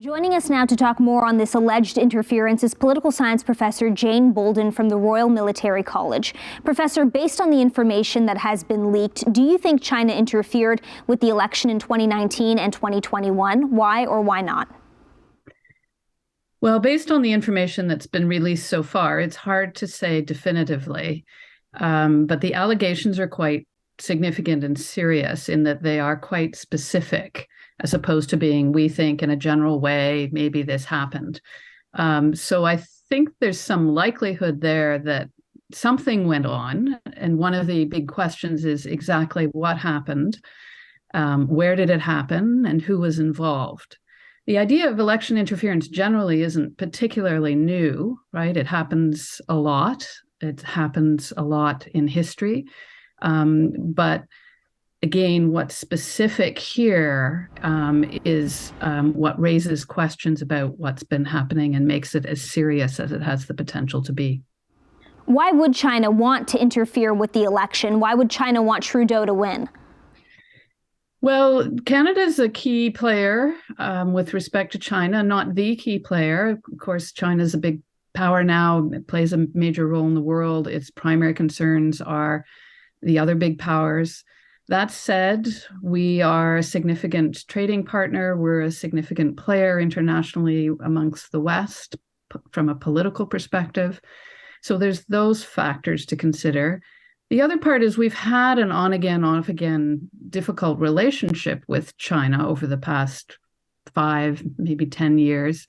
Joining us now to talk more on this alleged interference is political science professor Jane Boulden from the Royal Military College. Professor, based on the information that has been leaked, do you think China interfered with the election in 2019 and 2021? Why or why not? Well, based on the information that's been released so far, it's hard to say definitively, but the allegations are quite significant and serious in that they are quite specific, as opposed to being, we think in a general way, maybe this happened. So I think there's some likelihood there that something went on. And one of the big questions is exactly what happened, where did it happen, and who was involved. The idea of election interference generally isn't particularly new, right? It happens a lot. It happens a lot in history. But again, what's specific here is what raises questions about what's been happening and makes it as serious as it has the potential to be. Why would China want to interfere with the election? Why would China want Trudeau to win? Well, Canada's a key player with respect to China, not the key player. Of course, China's a big power now. It plays a major role in the world. Its primary concerns are the other big powers. That said, we are a significant trading partner. We're a significant player internationally amongst the West from a political perspective. So there's those factors to consider. The other part is we've had an on-again, off-again difficult relationship with China over the past 5, maybe 10 years.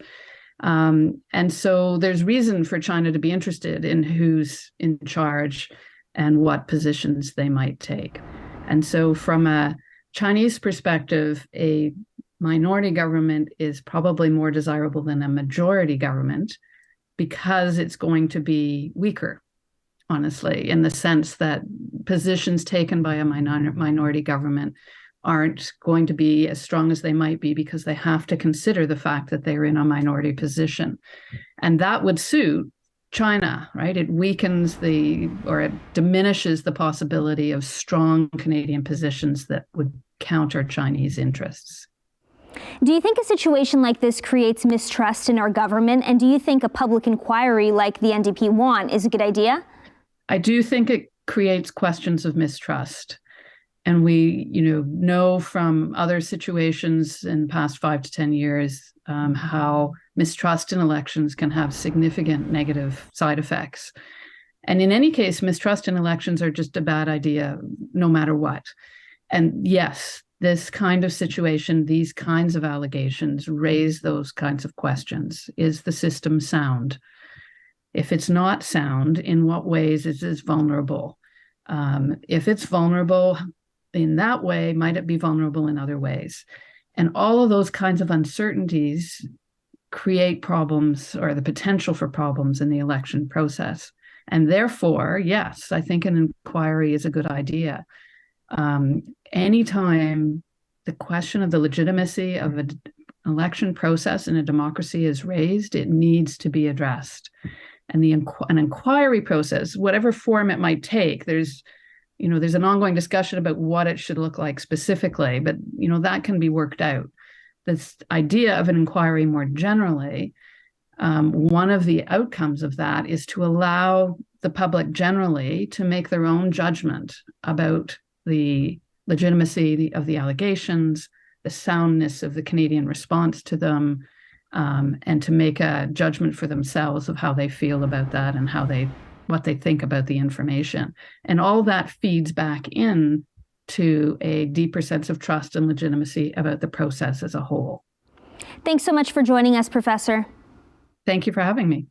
And so there's reason for China to be interested in who's in charge and what positions they might take. And so from a Chinese perspective, a minority government is probably more desirable than a majority government because it's going to be weaker, honestly, in the sense that positions taken by a minority government aren't going to be as strong as they might be because they have to consider the fact that they're in a minority position. And that would suit China, right? It weakens or it diminishes the possibility of strong Canadian positions that would counter Chinese interests. Do you think a situation like this creates mistrust in our government? And do you think a public inquiry like the NDP want is a good idea? I do think it creates questions of mistrust. And we, know from other situations in the past 5 to 10 years how mistrust in elections can have significant negative side effects. And in any case, mistrust in elections are just a bad idea, no matter what. And yes, this kind of situation, these kinds of allegations raise those kinds of questions. Is the system sound? If it's not sound, in what ways is it vulnerable? If it's vulnerable in that way, might it be vulnerable in other ways? And all of those kinds of uncertainties create problems or the potential for problems in the election process. And therefore, yes, I think an inquiry is a good idea. Anytime the question of the legitimacy of an election process in a democracy is raised, it needs to be addressed. And an inquiry process, whatever form it might take, there's an ongoing discussion about what it should look like specifically, but that can be worked out. This idea of an inquiry more generally, one of the outcomes of that is to allow the public generally to make their own judgment about the legitimacy of the allegations, the soundness of the Canadian response to them, and to make a judgment for themselves of how they feel about that and what they think about the information. And all that feeds back in to a deeper sense of trust and legitimacy about the process as a whole. Thanks so much for joining us, Professor. Thank you for having me.